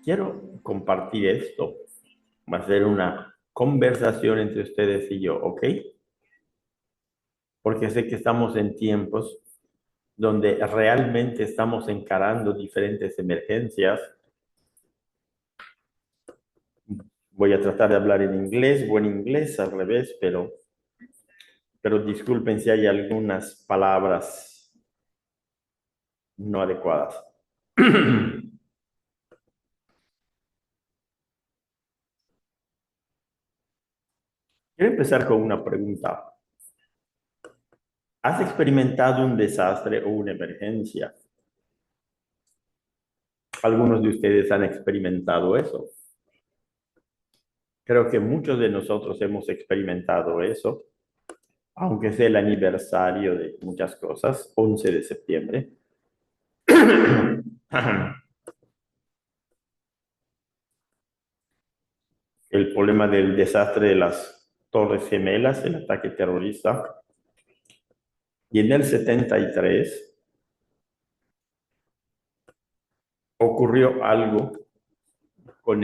quiero compartir esto. Va a ser una conversación entre ustedes y yo, ¿ok? Porque sé que estamos en tiempos donde realmente estamos encarando diferentes emergencias. Voy a tratar de hablar en inglés, buen inglés, al revés, pero disculpen si hay algunas palabras no adecuadas. Quiero empezar con una pregunta. ¿Has experimentado un desastre o una emergencia? Algunos de ustedes han experimentado eso. Creo que muchos de nosotros hemos experimentado eso, aunque sea el aniversario de muchas cosas, 11 de septiembre. El problema del desastre de las Torres Gemelas, el ataque terrorista. Y en el 73 ocurrió algo con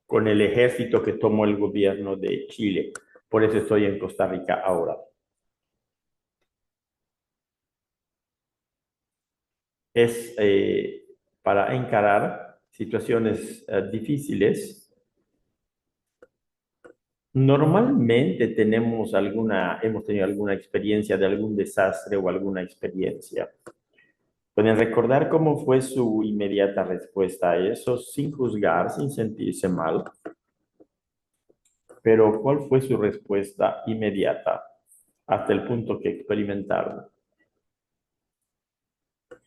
con el ejército que tomó el gobierno de Chile. Por eso estoy en Costa Rica ahora. Es para encarar situaciones difíciles. Normalmente hemos tenido alguna experiencia de algún desastre o alguna experiencia. Pueden recordar cómo fue su inmediata respuesta a eso sin juzgar, sin sentirse mal, pero ¿cuál fue su respuesta inmediata hasta el punto que experimentaron?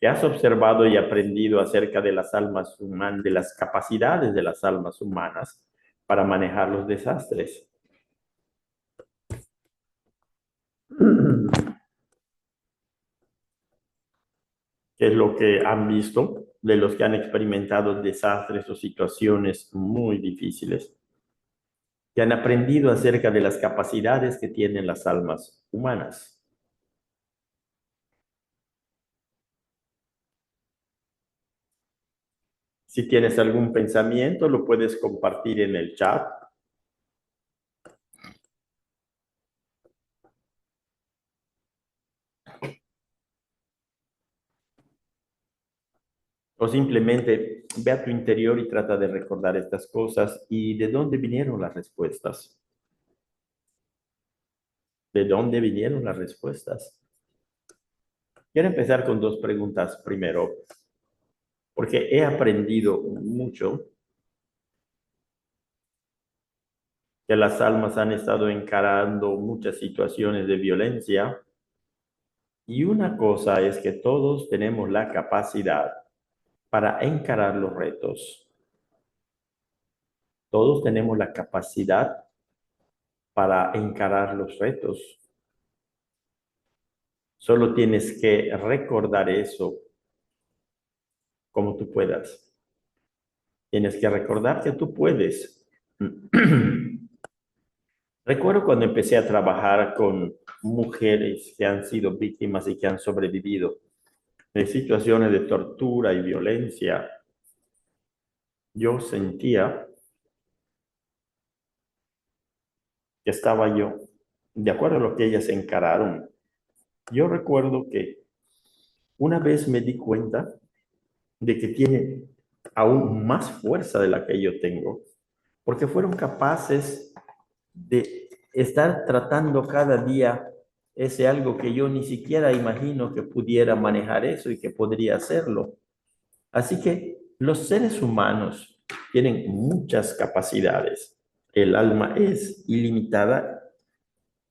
¿Qué has observado y aprendido acerca de las almas humanas, de las capacidades de las almas humanas para manejar los desastres? ¿Qué es lo que han visto de los que han experimentado desastres o situaciones muy difíciles? Que han aprendido acerca de las capacidades que tienen las almas humanas. Si tienes algún pensamiento, lo puedes compartir en el chat o simplemente ve a tu interior y trata de recordar estas cosas y de dónde vinieron las respuestas. ¿De dónde vinieron las respuestas? Quiero empezar con dos preguntas primero, porque he aprendido mucho que las almas han estado encarando muchas situaciones de violencia y una cosa es que todos tenemos la capacidad para encarar los retos. Todos tenemos la capacidad para encarar los retos. Solo tienes que recordar eso como tú puedas. Tienes que recordar que tú puedes. Recuerdo cuando empecé a trabajar con mujeres que han sido víctimas y que han sobrevivido de situaciones de tortura y violencia. Yo sentía que estaba yo, de acuerdo a lo que ellas encararon. Yo recuerdo que una vez me di cuenta de que tiene aún más fuerza de la que yo tengo, porque fueron capaces de estar tratando cada día ese algo que yo ni siquiera imagino que pudiera manejar eso y que podría hacerlo. Así que los seres humanos tienen muchas capacidades. El alma es ilimitada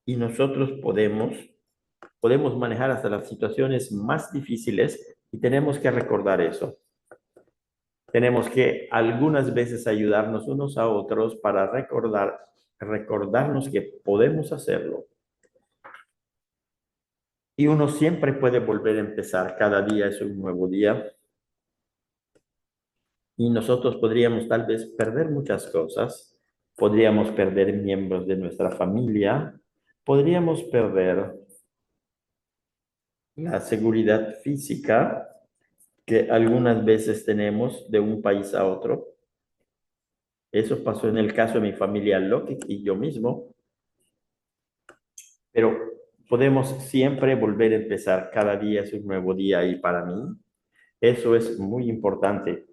y nosotros podemos manejar hasta las situaciones más difíciles y tenemos que recordar eso. Tenemos que algunas veces ayudarnos unos a otros para recordarnos que podemos hacerlo. Y uno siempre puede volver a empezar. Cada día es un nuevo día. Y nosotros podríamos tal vez perder muchas cosas. Podríamos perder miembros de nuestra familia. Podríamos perder la seguridad física. que algunas veces tenemos de un país a otro. Eso pasó en el caso de mi familia Loki y yo mismo, pero podemos siempre volver a empezar. Cada día es un nuevo día y para mí eso es muy importante.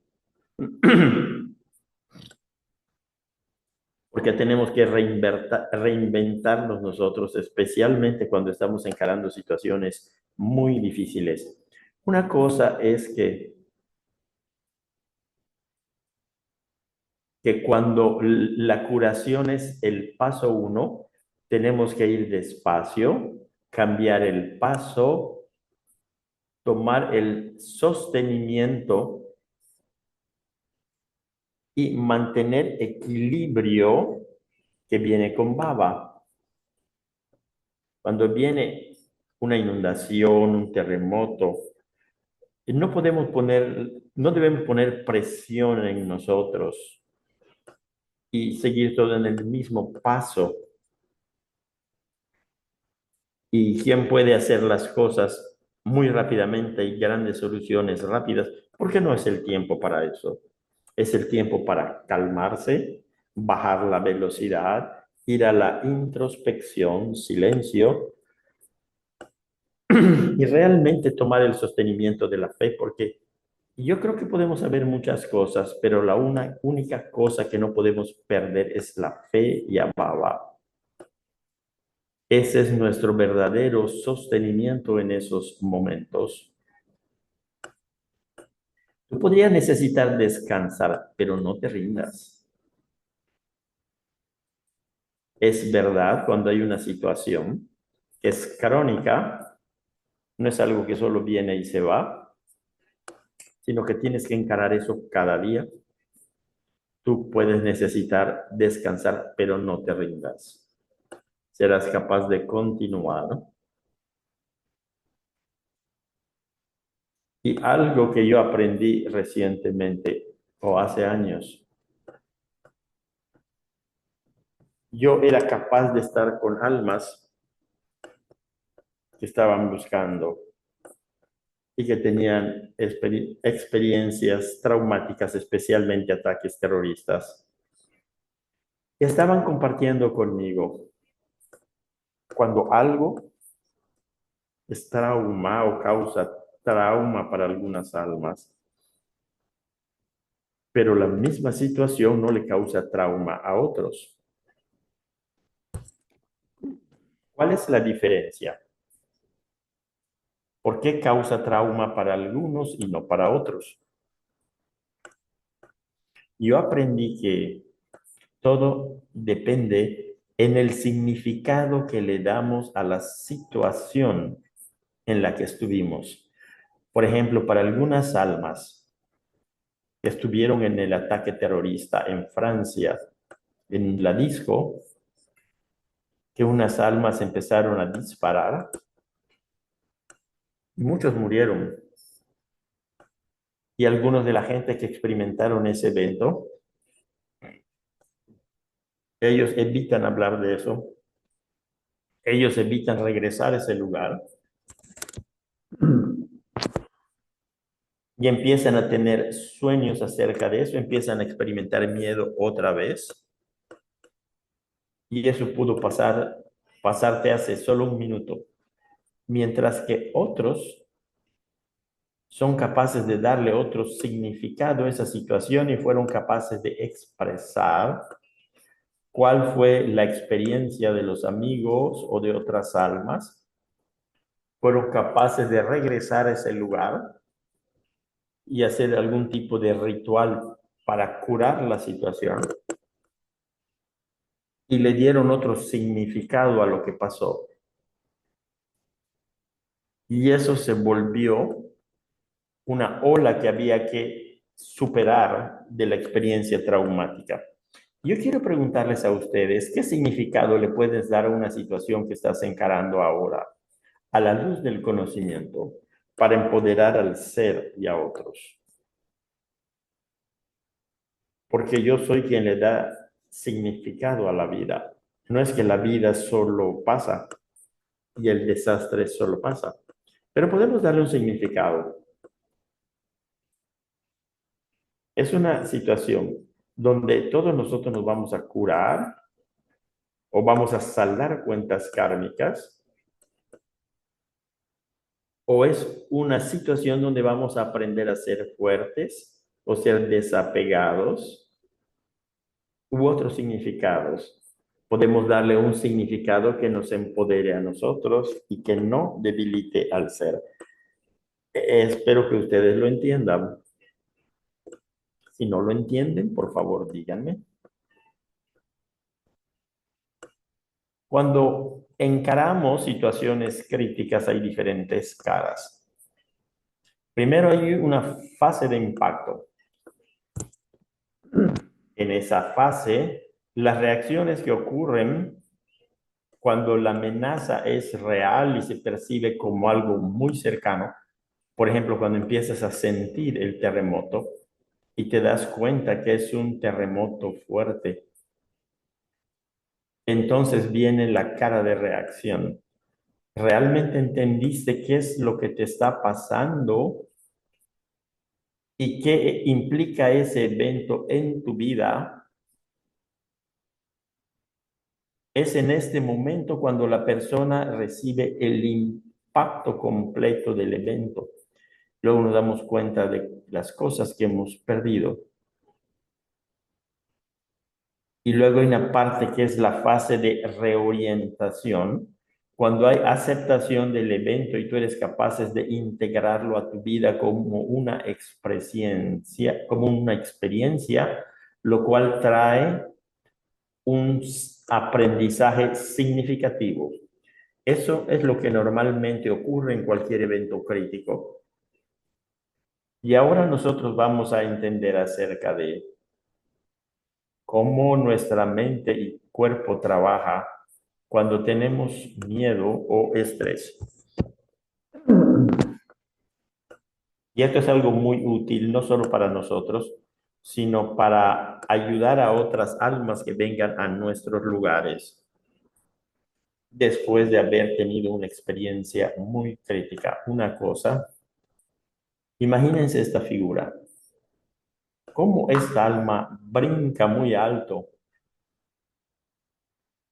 Porque tenemos que reinventarnos nosotros, especialmente cuando estamos encarando situaciones muy difíciles. Una cosa es que cuando la curación es el paso uno, tenemos que ir despacio, cambiar el paso, tomar el sostenimiento y mantener equilibrio que viene con baba. Cuando viene una inundación, un terremoto, no debemos poner presión en nosotros y seguir todo en el mismo paso. Y quién puede hacer las cosas muy rápidamente y grandes soluciones rápidas, porque no es el tiempo para eso. Es el tiempo para calmarse, bajar la velocidad, ir a la introspección, silencio, y realmente tomar el sostenimiento de la fe, porque yo creo que podemos saber muchas cosas, pero la única cosa que no podemos perder es la fe y Baba. Ese es nuestro verdadero sostenimiento en esos momentos. Tú podrías necesitar descansar, pero no te rindas. Es verdad, cuando hay una situación que es crónica, no es algo que solo viene y se va, sino que tienes que encarar eso cada día. Tú puedes necesitar descansar, pero no te rindas. Serás capaz de continuar. Y algo que yo aprendí recientemente o hace años, yo era capaz de estar con almas que estaban buscando y que tenían experiencias traumáticas, especialmente ataques terroristas, que estaban compartiendo conmigo cuando algo es trauma o causa trauma para algunas almas, pero la misma situación no le causa trauma a otros. ¿Cuál es la diferencia? ¿Por qué causa trauma para algunos y no para otros? Yo aprendí que todo depende en el significado que le damos a la situación en la que estuvimos. Por ejemplo, para algunas almas que estuvieron en el ataque terrorista en Francia, en la disco, que unas almas empezaron a disparar y muchos murieron. Y algunos de la gente que experimentaron ese evento, ellos evitan hablar de eso, ellos evitan regresar a ese lugar y empiezan a tener sueños acerca de eso, empiezan a experimentar miedo otra vez. Y eso pudo pasarte hace solo un minuto. Mientras que otros son capaces de darle otro significado a esa situación y fueron capaces de expresar cuál fue la experiencia de los amigos o de otras almas, fueron capaces de regresar a ese lugar y hacer algún tipo de ritual para curar la situación y le dieron otro significado a lo que pasó. Y eso se volvió una ola que había que superar de la experiencia traumática. Yo quiero preguntarles a ustedes, ¿qué significado le puedes dar a una situación que estás encarando ahora a la luz del conocimiento para empoderar al ser y a otros? Porque yo soy quien le da significado a la vida. No es que la vida solo pasa y el desastre solo pasa, pero podemos darle un significado. Es una situación donde todos nosotros nos vamos a curar o vamos a saldar cuentas kármicas, o es una situación donde vamos a aprender a ser fuertes o ser desapegados u otros significados. Podemos darle un significado que nos empodere a nosotros y que no debilite al ser. Espero que ustedes lo entiendan. Si no lo entienden, por favor, díganme. Cuando encaramos situaciones críticas hay diferentes caras. Primero hay una fase de impacto. En esa fase, las reacciones que ocurren cuando la amenaza es real y se percibe como algo muy cercano, por ejemplo, cuando empiezas a sentir el terremoto y te das cuenta que es un terremoto fuerte, entonces viene la cara de reacción. ¿Realmente entendiste qué es lo que te está pasando y qué implica ese evento en tu vida? Es en este momento cuando la persona recibe el impacto completo del evento. Luego nos damos cuenta de las cosas que hemos perdido. Y luego hay una parte que es la fase de reorientación, cuando hay aceptación del evento y tú eres capaz de integrarlo a tu vida como una experiencia, lo cual trae un aprendizaje significativo. Eso es lo que normalmente ocurre en cualquier evento crítico. Y ahora nosotros vamos a entender acerca de cómo nuestra mente y cuerpo trabaja cuando tenemos miedo o estrés. Y esto es algo muy útil, no solo para nosotros, sino para ayudar a otras almas que vengan a nuestros lugares después de haber tenido una experiencia muy crítica. Una cosa, imagínense esta figura, cómo esta alma brinca muy alto.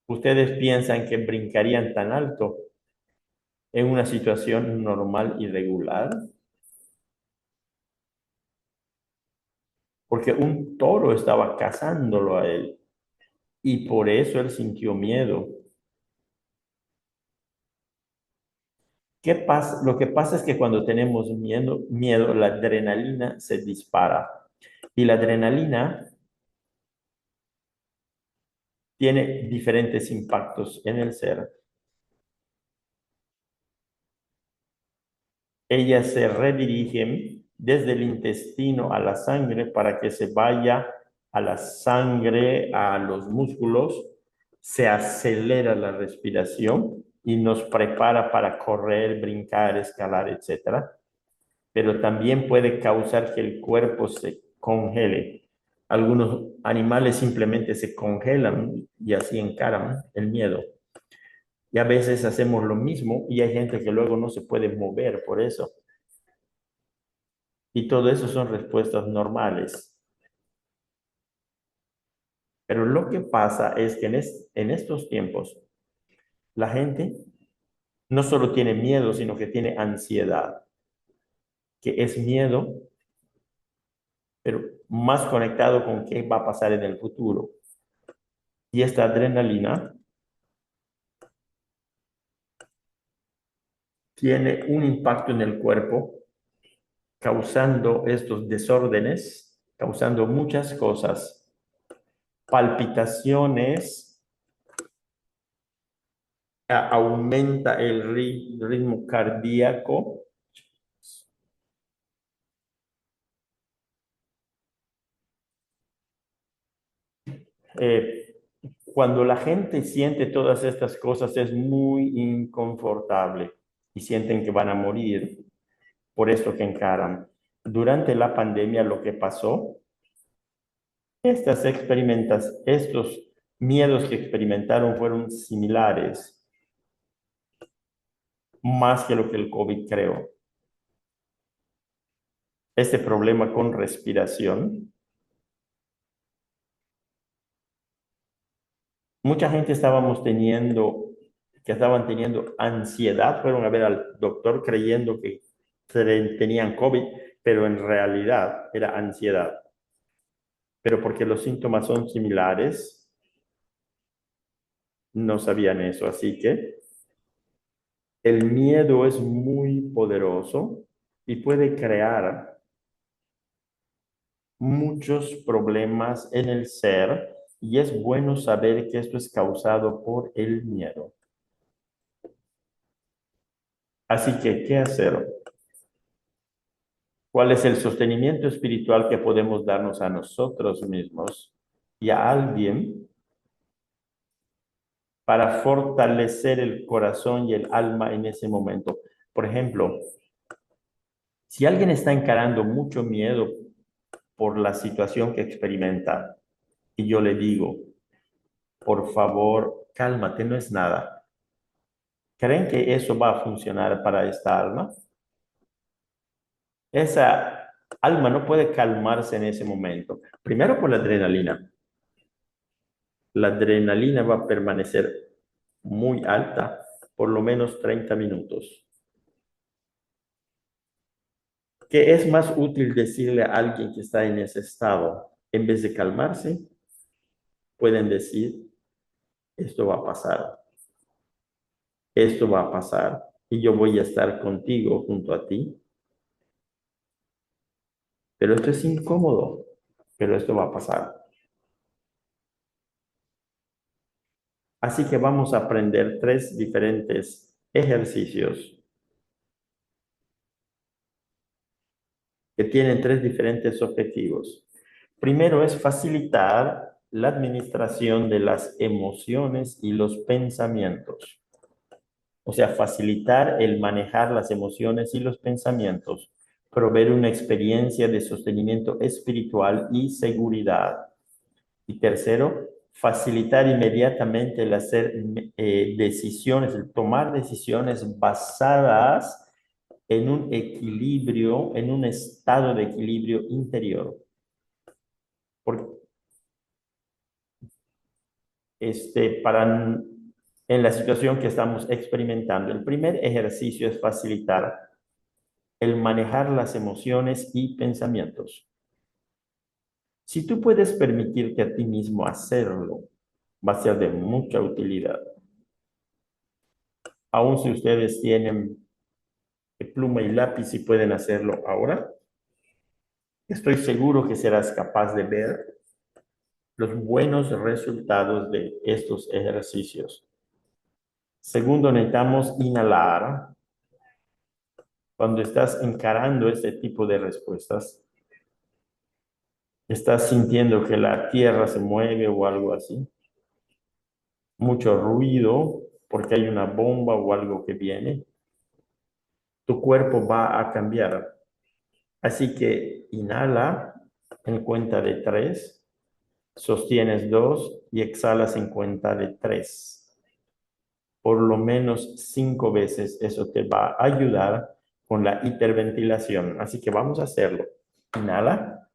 ¿Ustedes piensan que brincarían tan alto en una situación normal y regular? Porque un toro estaba cazándolo a él y por eso él sintió miedo. ¿Qué pasa? Lo que pasa es que cuando tenemos miedo, la adrenalina se dispara y la adrenalina tiene diferentes impactos en el ser. Ellas se redirigen desde el intestino a la sangre para que se vaya a la sangre, a los músculos, se acelera la respiración y nos prepara para correr, brincar, escalar, etcétera. Pero también puede causar que el cuerpo se congele. Algunos animales simplemente se congelan y así encaran el miedo. Y a veces hacemos lo mismo y hay gente que luego no se puede mover por eso. Y todo eso son respuestas normales. Pero lo que pasa es que en estos tiempos la gente no solo tiene miedo, sino que tiene ansiedad, que es miedo, pero más conectado con qué va a pasar en el futuro. Y esta adrenalina tiene un impacto en el cuerpo, causando estos desórdenes, causando muchas cosas, palpitaciones, aumenta el ritmo cardíaco. Eh, Cuando la gente siente todas estas cosas es muy inconfortable y sienten que van a morir por esto que encaran. Durante la pandemia lo que pasó, estos miedos que experimentaron fueron similares, más que lo que el COVID creó. Este problema con respiración, Mucha gente que estaban teniendo ansiedad, fueron a ver al doctor creyendo que tenían COVID, pero en realidad era ansiedad. Pero porque los síntomas son similares, no sabían eso. Así que el miedo es muy poderoso y puede crear muchos problemas en el ser, y es bueno saber que esto es causado por el miedo. Así que, ¿qué hacer? ¿Cuál es el sostenimiento espiritual que podemos darnos a nosotros mismos y a alguien para fortalecer el corazón y el alma en ese momento? Por ejemplo, si alguien está encarando mucho miedo por la situación que experimenta y yo le digo, por favor, cálmate, no es nada. ¿Creen que eso va a funcionar para esta alma? Esa alma no puede calmarse en ese momento. Primero por la adrenalina. La adrenalina va a permanecer muy alta por lo menos 30 minutos. ¿Qué es más útil decirle a alguien que está en ese estado? En vez de calmarse, pueden decir, esto va a pasar, esto va a pasar y yo voy a estar contigo junto a ti, pero esto es incómodo, pero esto va a pasar. Así que vamos a aprender 3 diferentes ejercicios que tienen 3 diferentes objetivos. Primero es facilitar la administración de las emociones y los pensamientos. O sea, facilitar el manejar las emociones y los pensamientos, proveer una experiencia de sostenimiento espiritual y seguridad. Y tercero, facilitar inmediatamente el hacer decisiones, el tomar decisiones basadas en un equilibrio, en un estado de equilibrio interior. Por, en la situación que estamos experimentando, el primer ejercicio es facilitar el manejar las emociones y pensamientos. Si tú puedes permitirte a ti mismo hacerlo, va a ser de mucha utilidad. Aun si ustedes tienen pluma y lápiz y pueden hacerlo ahora, estoy seguro que serás capaz de ver los buenos resultados de estos ejercicios. Segundo, necesitamos inhalar. Cuando estás encarando este tipo de respuestas, estás sintiendo que la tierra se mueve o algo así, mucho ruido porque hay una bomba o algo que viene, tu cuerpo va a cambiar. Así que inhala en cuenta de 3, sostienes 2 y exhalas en cuenta de 3. Por lo menos 5 veces eso te va a ayudar con la hiperventilación. Así que vamos a hacerlo. Inhala.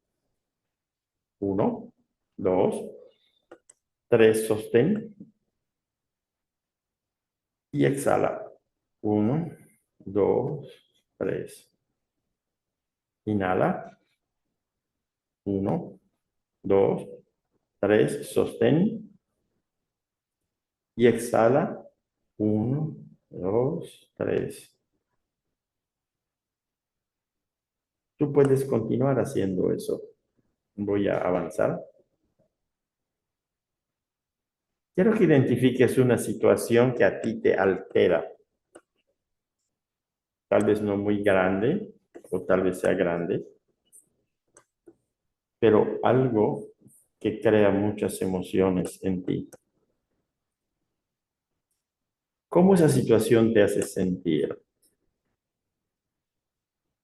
1, 2, 3, sostén y exhala. 1, 2, 3. Inhala. 1, 2, 3, sostén y exhala. 1, 2, 3. Tú puedes continuar haciendo eso. Voy a avanzar. Quiero que identifiques una situación que a ti te altera. Tal vez no muy grande, o tal vez sea grande, pero algo que crea muchas emociones en ti. ¿Cómo esa situación te hace sentir?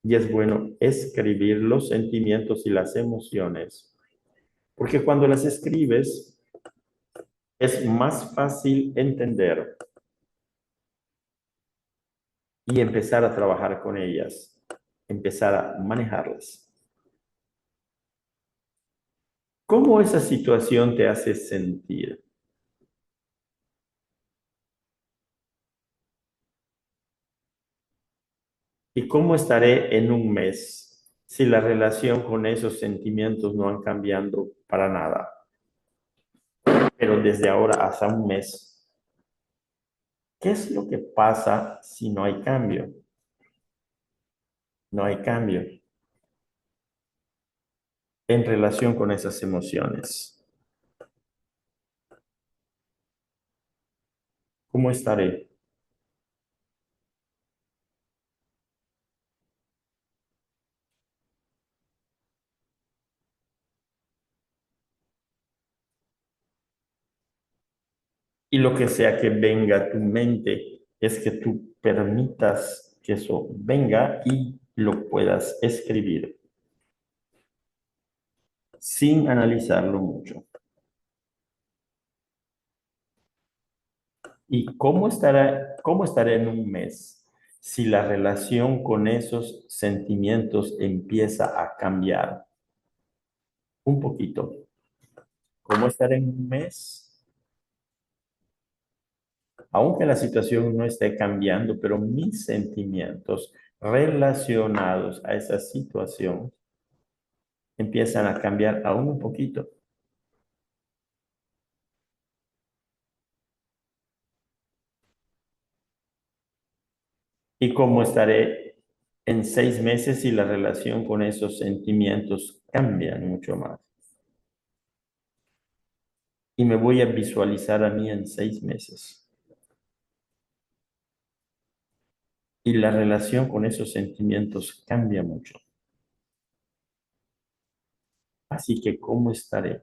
Y es bueno escribir los sentimientos y las emociones, porque cuando las escribes es más fácil entender y empezar a trabajar con ellas, empezar a manejarlas. ¿Cómo esa situación te hace sentir? ¿Y cómo estaré en un mes si la relación con esos sentimientos no han cambiado para nada? Pero desde ahora hasta un mes, ¿qué es lo que pasa si no hay cambio? No hay cambio en relación con esas emociones. ¿Cómo estaré? Y lo que sea que venga a tu mente es que tú permitas que eso venga y lo puedas escribir sin analizarlo mucho. ¿Y cómo estará en un mes si la relación con esos sentimientos empieza a cambiar un poquito? ¿Cómo estará en un mes? Aunque la situación no esté cambiando, pero mis sentimientos relacionados a esa situación empiezan a cambiar aún un poquito. ¿Y cómo estaré en 6 meses si la relación con esos sentimientos cambia mucho más? Y me voy a visualizar a mí en 6 meses. Y la relación con esos sentimientos cambia mucho. Así que, ¿cómo estaré?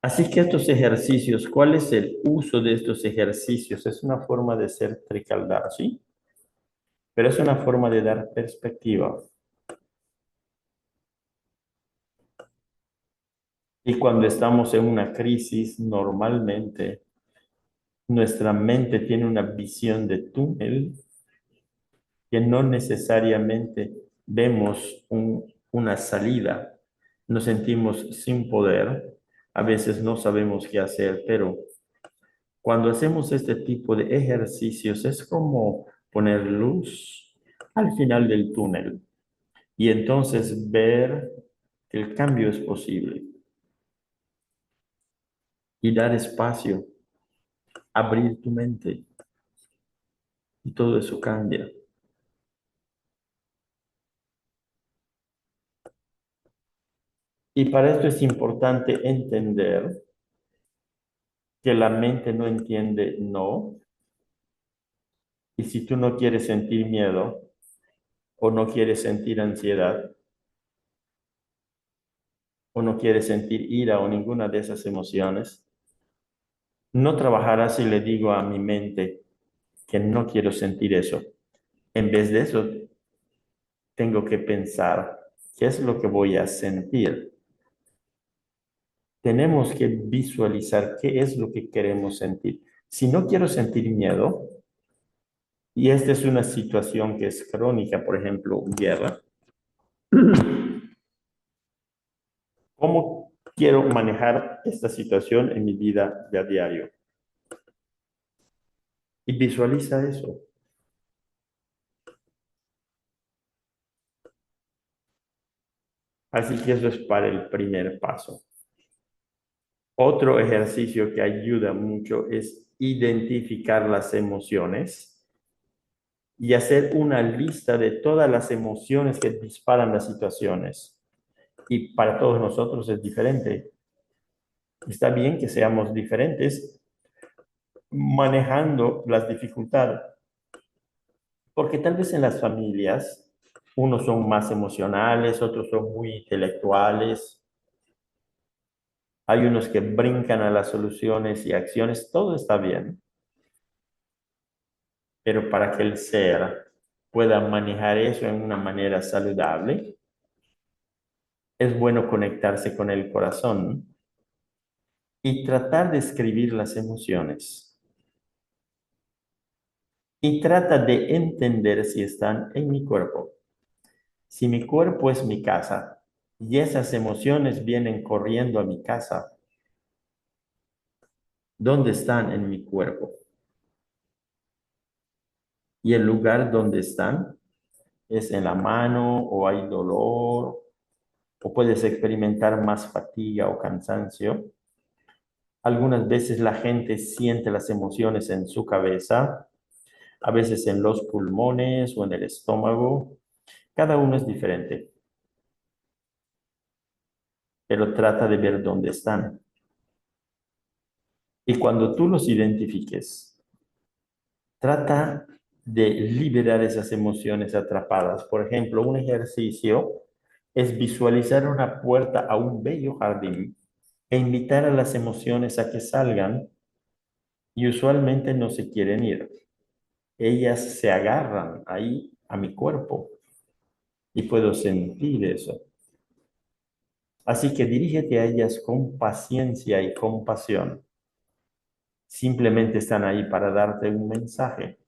Así que estos ejercicios, ¿cuál es el uso de estos ejercicios? Es una forma de ser tricaldar, ¿sí? Pero es una forma de dar perspectiva. Y cuando estamos en una crisis, normalmente nuestra mente tiene una visión de túnel que no necesariamente vemos una salida. Nos sentimos sin poder, a veces no sabemos qué hacer, pero cuando hacemos este tipo de ejercicios es como poner luz al final del túnel y entonces ver que el cambio es posible y dar espacio, abrir tu mente y todo eso cambia. Y para esto es importante entender que la mente no entiende no, y si tú no quieres sentir miedo o no quieres sentir ansiedad o no quieres sentir ira o ninguna de esas emociones, no trabajará si le digo a mi mente que no quiero sentir eso. En vez de eso, tengo que pensar qué es lo que voy a sentir. Tenemos que visualizar qué es lo que queremos sentir. Si no quiero sentir miedo, y esta es una situación que es crónica, por ejemplo, guerra, ¿cómo quiero manejar esta situación en mi vida de a diario? Y visualiza eso. Así que eso es para el primer paso. Otro ejercicio que ayuda mucho es identificar las emociones y hacer una lista de todas las emociones que disparan las situaciones. Y para todos nosotros es diferente. Está bien que seamos diferentes manejando las dificultades, porque tal vez en las familias unos son más emocionales, otros son muy intelectuales, hay unos que brincan a las soluciones y acciones, todo está bien, pero para que el ser pueda manejar eso en una manera saludable, es bueno conectarse con el corazón y tratar de escribir las emociones. Y trata de entender si están en mi cuerpo. Si mi cuerpo es mi casa, y esas emociones vienen corriendo a mi casa. ¿Dónde están en mi cuerpo? Y el lugar donde están es en la mano o hay dolor o puedes experimentar más fatiga o cansancio. Algunas veces la gente siente las emociones en su cabeza, a veces en los pulmones o en el estómago. Cada uno es diferente, pero trata de ver dónde están. Y cuando tú los identifiques, trata de liberar esas emociones atrapadas. Por ejemplo, un ejercicio es visualizar una puerta a un bello jardín e invitar a las emociones a que salgan y usualmente no se quieren ir. Ellas se agarran ahí a mi cuerpo y puedo sentir eso. Así que dirígete a ellas con paciencia y compasión. Simplemente están ahí para darte un mensaje.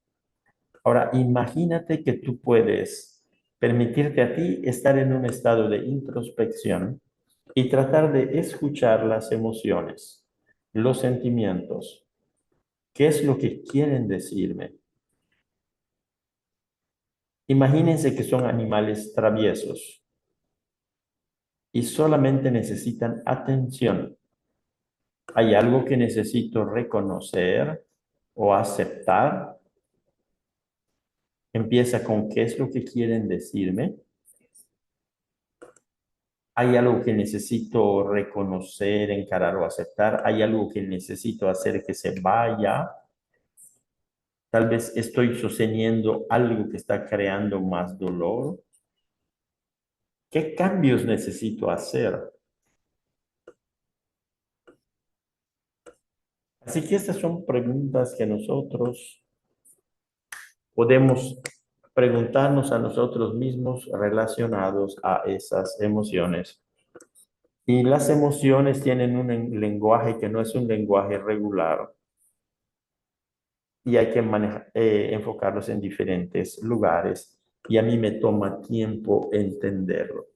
Ahora, imagínate que tú puedes permitirte a ti estar en un estado de introspección y tratar de escuchar las emociones, los sentimientos. ¿Qué es lo que quieren decirme? Imagínense que son animales traviesos y solamente necesitan atención. ¿Hay algo que necesito reconocer o aceptar? Empieza con qué es lo que quieren decirme. ¿Hay algo que necesito reconocer, encarar o aceptar? ¿Hay algo que necesito hacer que se vaya? Tal vez estoy sosteniendo algo que está creando más dolor. ¿Qué cambios necesito hacer? Así que estas son preguntas que nosotros podemos preguntarnos a nosotros mismos relacionados a esas emociones. Y las emociones tienen un lenguaje que no es un lenguaje regular y hay que enfocarlos en diferentes lugares y a mí me toma tiempo entenderlo.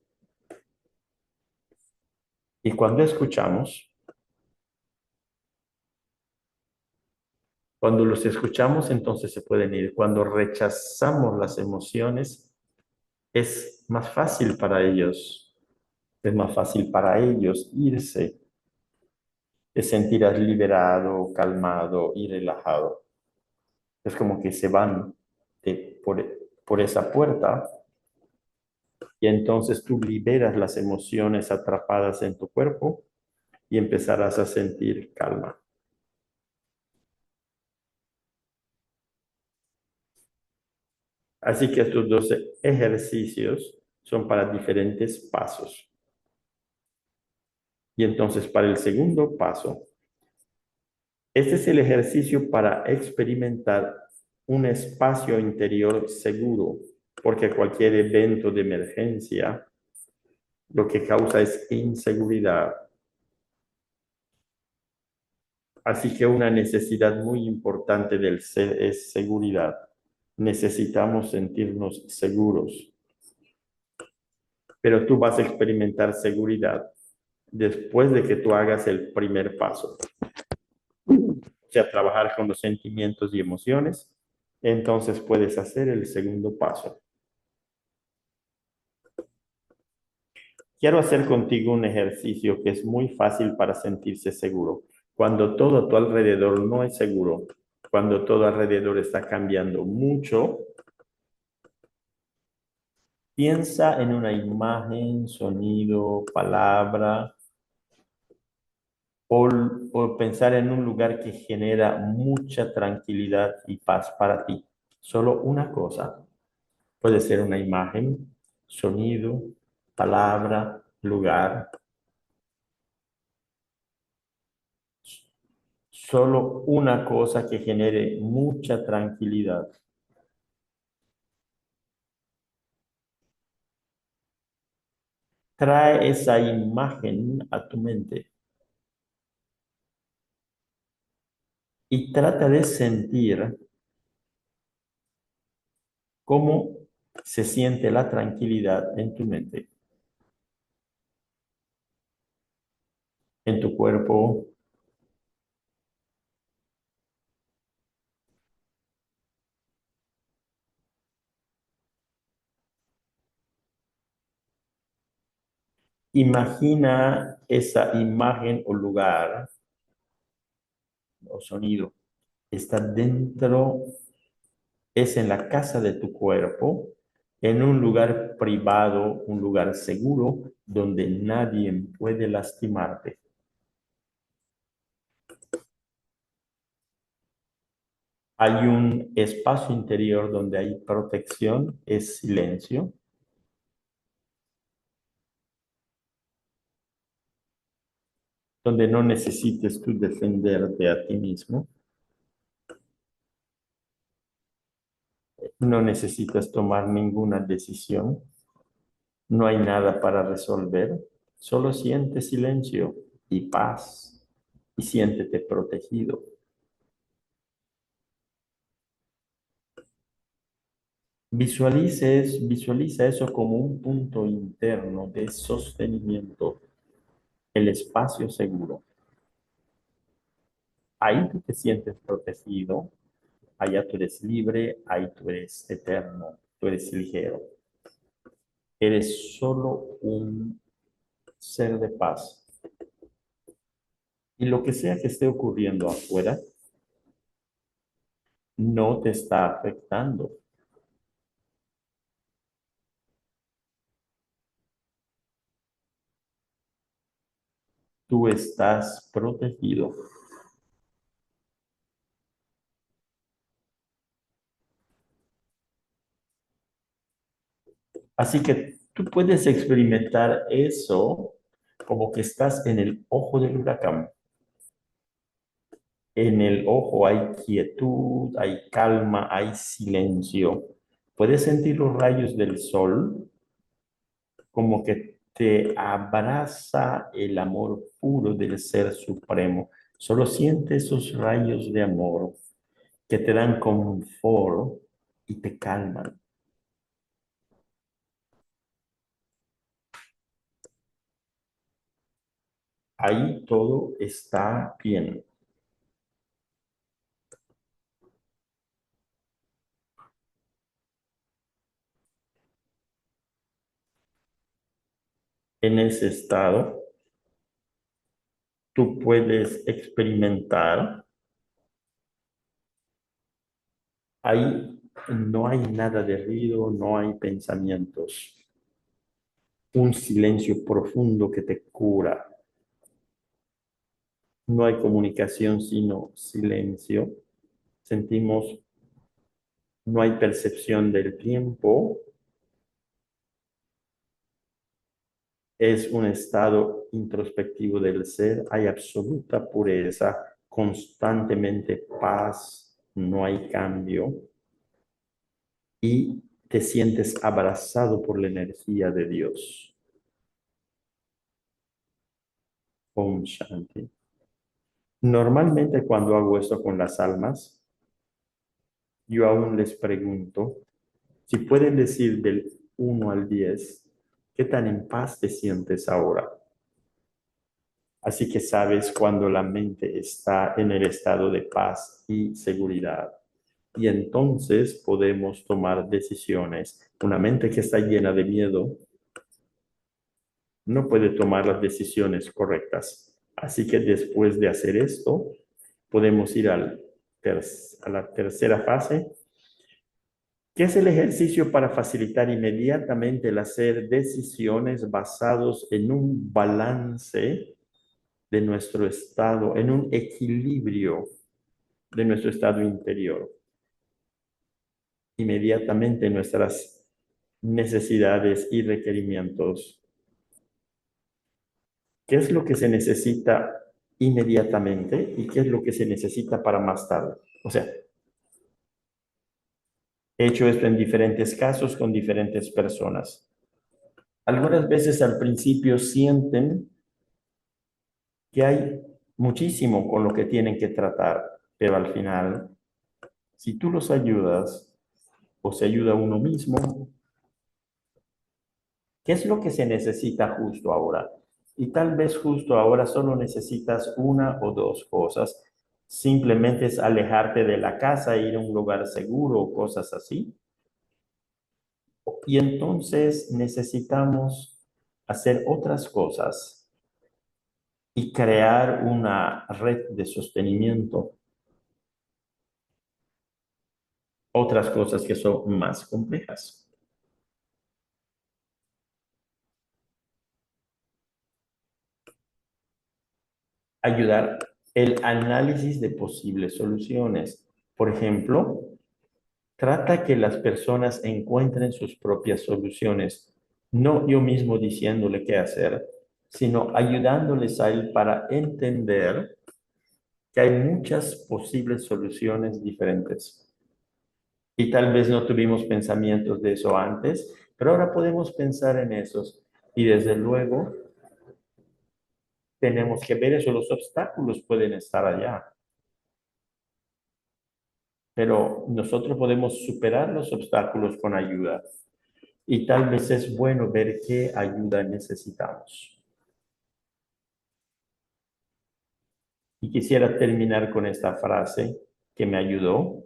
Y cuando los escuchamos, entonces se pueden ir. Cuando rechazamos las emociones, es más fácil para ellos, es más fácil para ellos irse, te sentirás liberado, calmado y relajado. Es como que se van por esa puerta y entonces tú liberas las emociones atrapadas en tu cuerpo y empezarás a sentir calma. Así que estos 12 ejercicios son para diferentes pasos. Y entonces para el segundo paso, este es el ejercicio para experimentar un espacio interior seguro, porque cualquier evento de emergencia lo que causa es inseguridad. Así que una necesidad muy importante del ser es seguridad. Necesitamos sentirnos seguros, pero tú vas a experimentar seguridad después de que tú hagas el primer paso, o sea, trabajar con los sentimientos y emociones. Entonces puedes hacer el segundo paso. Quiero hacer contigo un ejercicio que es muy fácil para sentirse seguro. Cuando todo a tu alrededor no es seguro, cuando todo alrededor está cambiando mucho, piensa en una imagen, sonido, palabra o, o pensar en un lugar que genera mucha tranquilidad y paz para ti. Solo una cosa. Puede ser una imagen, sonido, palabra, lugar. Solo una cosa que genere mucha tranquilidad. Trae esa imagen a tu mente y trata de sentir cómo se siente la tranquilidad en tu mente. en tu cuerpo. Imagina esa imagen o lugar o sonido. Está dentro, es en la casa de tu cuerpo, en un lugar privado, un lugar seguro, donde nadie puede lastimarte. Hay un espacio interior donde hay protección, es silencio, donde no necesites tú defenderte a ti mismo, no necesitas tomar ninguna decisión, no hay nada para resolver, solo siente silencio y paz y siéntete protegido. Visualiza eso como un punto interno de sostenimiento, el espacio seguro. Ahí tú te sientes protegido, allá tú eres libre, ahí tú eres eterno, tú eres ligero. Eres solo un ser de paz. Y lo que sea que esté ocurriendo afuera, no te está afectando. Tú estás protegido. Así que tú puedes experimentar eso como que estás en el ojo del huracán. En el ojo hay quietud, hay calma, hay silencio. Puedes sentir los rayos del sol como que te abraza el amor puro del Ser Supremo. Solo siente esos rayos de amor que te dan confort y te calman. Ahí todo está bien. En ese estado, tú puedes experimentar. Ahí no hay nada de ruido, no hay pensamientos. Un silencio profundo que te cura. No hay comunicación, sino silencio. Sentimos, no hay percepción del tiempo. Es un estado introspectivo del ser. Hay absoluta pureza, constantemente paz, no hay cambio. Y te sientes abrazado por la energía de Dios. Om Shanti. Normalmente cuando hago esto con las almas, yo aún les pregunto si pueden decir del 1 al 10, ¿qué tan en paz te sientes ahora? Así que sabes cuando la mente está en el estado de paz y seguridad. Y entonces podemos tomar decisiones. Una mente que está llena de miedo no puede tomar las decisiones correctas. Así que después de hacer esto, podemos ir a la tercera fase, que es el ejercicio para facilitar inmediatamente el hacer decisiones basados en un balance de nuestro estado, en un equilibrio de nuestro estado interior. Inmediatamente nuestras necesidades y requerimientos. ¿Qué es lo que se necesita inmediatamente y qué es lo que se necesita para más tarde? O sea, he hecho esto en diferentes casos con diferentes personas. Algunas veces al principio sienten que hay muchísimo con lo que tienen que tratar, pero al final, si tú los ayudas o se ayuda a uno mismo, ¿qué es lo que se necesita justo ahora? Y tal vez justo ahora solo necesitas una o dos cosas. Simplemente es alejarte de la casa, ir a un lugar seguro o cosas así. Y entonces necesitamos hacer otras cosas y crear una red de sostenimiento, otras cosas que son más complejas. Ayudar el análisis de posibles soluciones. Por ejemplo, trata que las personas encuentren sus propias soluciones, no yo mismo diciéndole qué hacer, sino ayudándoles a él para entender que hay muchas posibles soluciones diferentes. Y tal vez no tuvimos pensamientos de eso antes, pero ahora podemos pensar en esos. Y desde luego tenemos que ver eso, los obstáculos pueden estar allá, pero nosotros podemos superar los obstáculos con ayuda. Y tal vez es bueno ver qué ayuda necesitamos. Y quisiera terminar con esta frase que me ayudó.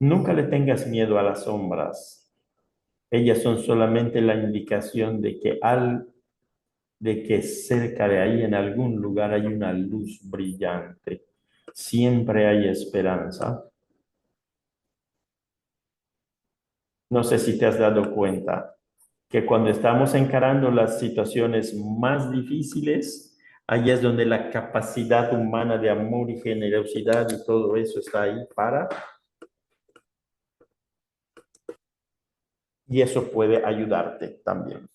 Nunca le tengas miedo a las sombras. Ellas son solamente la indicación de que cerca de ahí en algún lugar hay una luz brillante. Siempre hay esperanza. No sé si te has dado cuenta que cuando estamos encarando las situaciones más difíciles, ahí es donde la capacidad humana de amor y generosidad y todo eso está ahí y eso puede ayudarte también.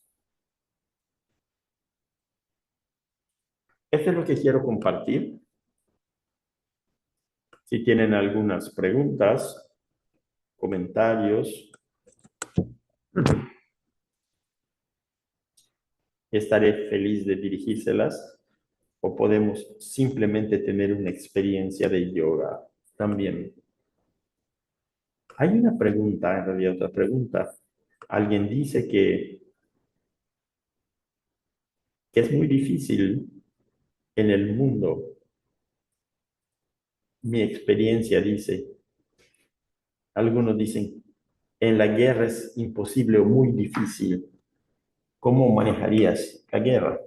Esto es lo que quiero compartir. Si tienen algunas preguntas, comentarios, estaré feliz de dirigírselas o podemos simplemente tener una experiencia de yoga también. Hay una pregunta, en realidad otra pregunta. Alguien dice que es muy difícil en el mundo. Mi experiencia dice, algunos dicen, en la guerra es imposible o muy difícil. ¿Cómo manejarías la guerra?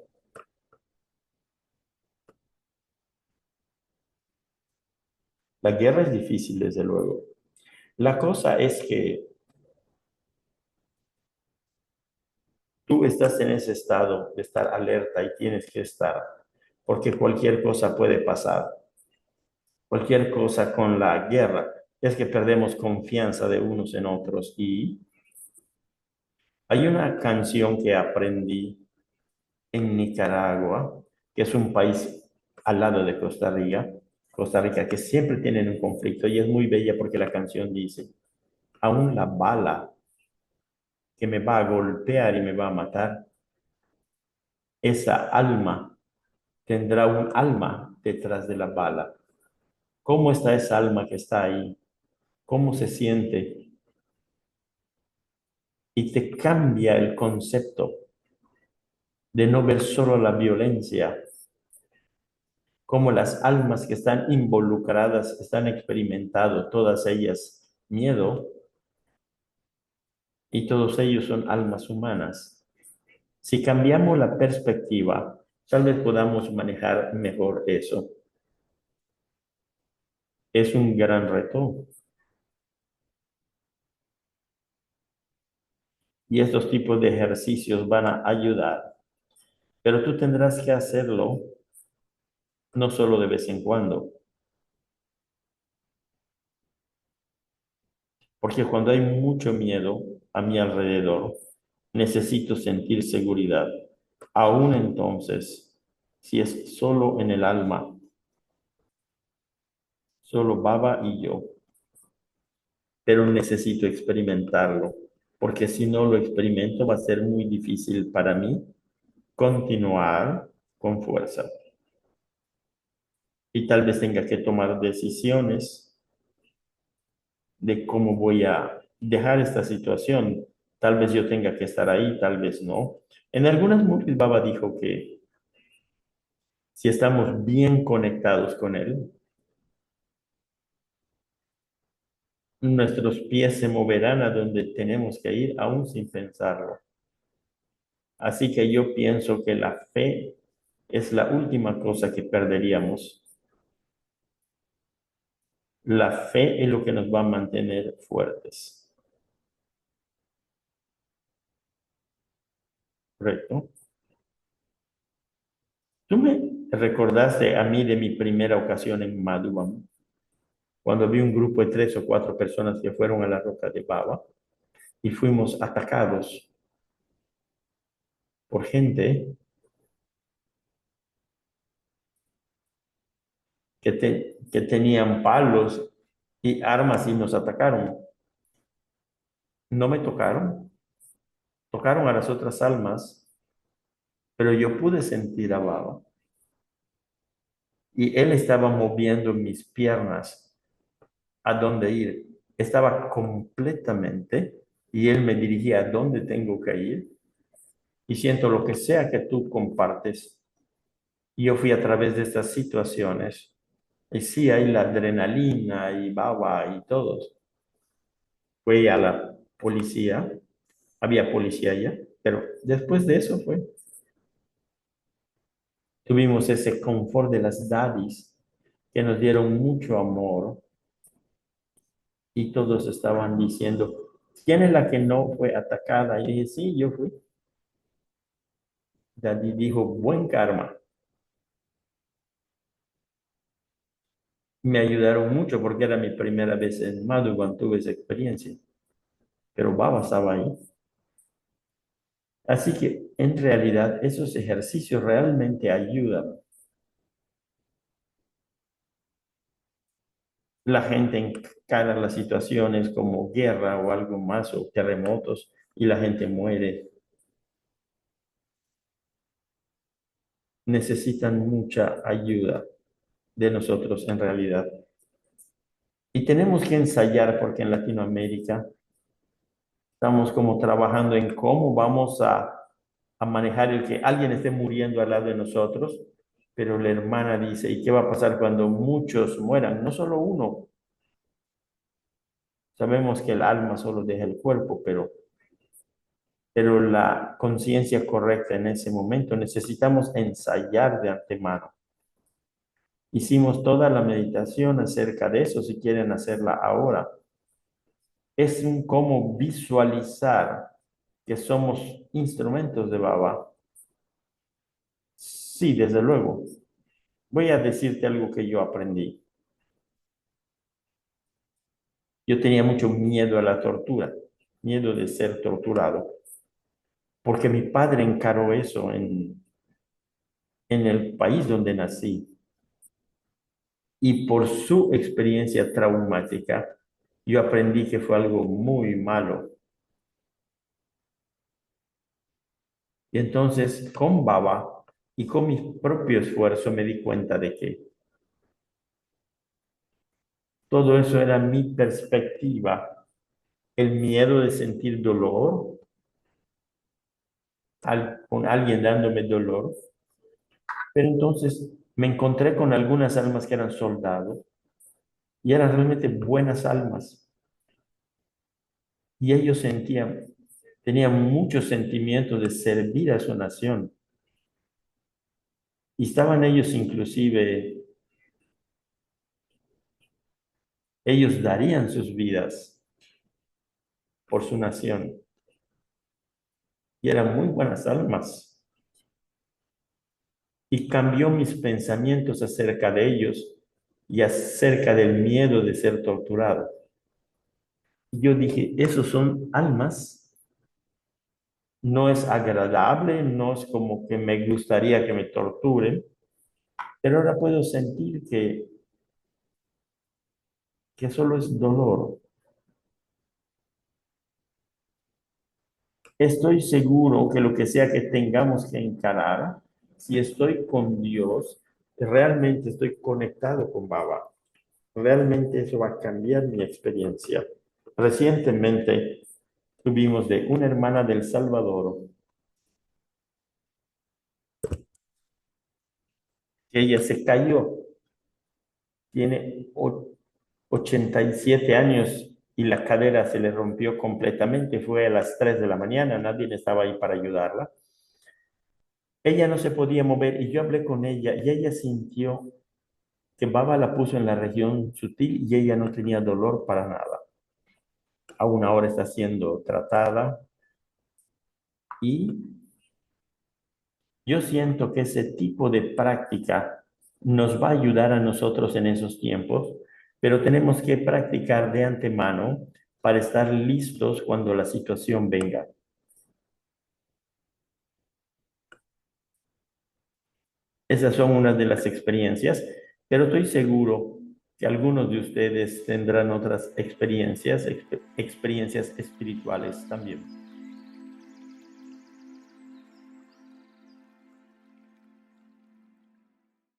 La guerra es difícil, desde luego. La cosa es que tú estás en ese estado de estar alerta y tienes que estar, porque cualquier cosa puede pasar. Cualquier cosa con la guerra es que perdemos confianza de unos en otros. Y hay una canción que aprendí en Nicaragua, que es un país al lado de Costa Rica, que siempre tienen un conflicto y es muy bella porque la canción dice, aún la bala que me va a golpear y me va a matar, esa alma tendrá un alma detrás de la bala. ¿Cómo está esa alma que está ahí? ¿Cómo se siente? Y te cambia el concepto de no ver solo la violencia, como las almas que están involucradas están experimentando todas ellas miedo y todos ellos son almas humanas. Si cambiamos la perspectiva, tal vez podamos manejar mejor eso. Es un gran reto y estos tipos de ejercicios van a ayudar, pero tú tendrás que hacerlo no solo de vez en cuando, porque cuando hay mucho miedo a mi alrededor, necesito sentir seguridad. Aún entonces, si es solo en el alma, solo Baba y yo, pero necesito experimentarlo, porque si no lo experimento va a ser muy difícil para mí continuar con fuerza. Y tal vez tenga que tomar decisiones de cómo voy a dejar esta situación. Tal vez yo tenga que estar ahí, tal vez no. En algunas movies Baba dijo que si estamos bien conectados con él, nuestros pies se moverán a donde tenemos que ir, aún sin pensarlo. Así que yo pienso que la fe es la última cosa que perderíamos. La fe es lo que nos va a mantener fuertes. ¿Correcto? Tú me recordaste a mí de mi primera ocasión en Madhuban, cuando vi un grupo de 3 o 4 personas que fueron a la roca de Baba y fuimos atacados por gente que tenían palos y armas y nos atacaron. No me tocaron, tocaron a las otras almas, pero yo pude sentir a Baba y él estaba moviendo mis piernas a dónde ir. Estaba completamente y él me dirigía a dónde tengo que ir y siento lo que sea que tú compartes. Y yo fui a través de estas situaciones y sí, hay la adrenalina y Baba y todos. Fui a la policía, había policía allá, pero después de eso tuvimos ese confort de las daddies que nos dieron mucho amor y todos estaban diciendo, ¿quién es la que no fue atacada? Y dije, sí, yo fui. Daddy dijo, buen karma. Me ayudaron mucho porque era mi primera vez en Madu cuando tuve esa experiencia, pero Baba estaba ahí. Así que en realidad esos ejercicios realmente ayudan. La gente encara las situaciones como guerra o algo más o terremotos y la gente muere. Necesitan mucha ayuda de nosotros en realidad. Y tenemos que ensayar porque en Latinoamérica estamos como trabajando en cómo vamos a manejar el que alguien esté muriendo al lado de nosotros, pero la hermana dice, ¿y qué va a pasar cuando muchos mueran? No solo uno. Sabemos que el alma solo deja el cuerpo, pero la conciencia correcta en ese momento necesitamos ensayar de antemano. Hicimos toda la meditación acerca de eso, si quieren hacerla ahora. Es un cómo visualizar que somos instrumentos de Baba. Sí, desde luego. Voy a decirte algo que yo aprendí. Yo tenía mucho miedo a la tortura, miedo de ser torturado, porque mi padre encaró eso en el país donde nací. Y por su experiencia traumática, yo aprendí que fue algo muy malo. Y entonces, con Baba y con mi propio esfuerzo, me di cuenta de que todo eso era mi perspectiva, el miedo de sentir dolor con alguien dándome dolor. Pero entonces me encontré con algunas almas que eran soldados y eran realmente buenas almas. Y ellos tenían muchos sentimientos de servir a su nación. Y estaban ellos inclusive, ellos darían sus vidas por su nación. Y eran muy buenas almas. Y cambió mis pensamientos acerca de ellos y acerca del miedo de ser torturado. Y yo dije, esos son almas, no es agradable, no es como que me gustaría que me torturen, pero ahora puedo sentir que solo es dolor. Estoy seguro que lo que sea que tengamos que encarar, si estoy con Dios, realmente estoy conectado con Baba. Realmente eso va a cambiar mi experiencia. Recientemente tuvimos de una hermana del Salvador, que ella se cayó, tiene 87 años y la cadera se le rompió completamente, fue a las 3 de la mañana, nadie estaba ahí para ayudarla. Ella no se podía mover y yo hablé con ella y ella sintió que Baba la puso en la región sutil y ella no tenía dolor para nada. Aún ahora está siendo tratada y yo siento que ese tipo de práctica nos va a ayudar a nosotros en esos tiempos, pero tenemos que practicar de antemano para estar listos cuando la situación venga. Esas son unas de las experiencias, pero estoy seguro que algunos de ustedes tendrán otras experiencias, experiencias espirituales también.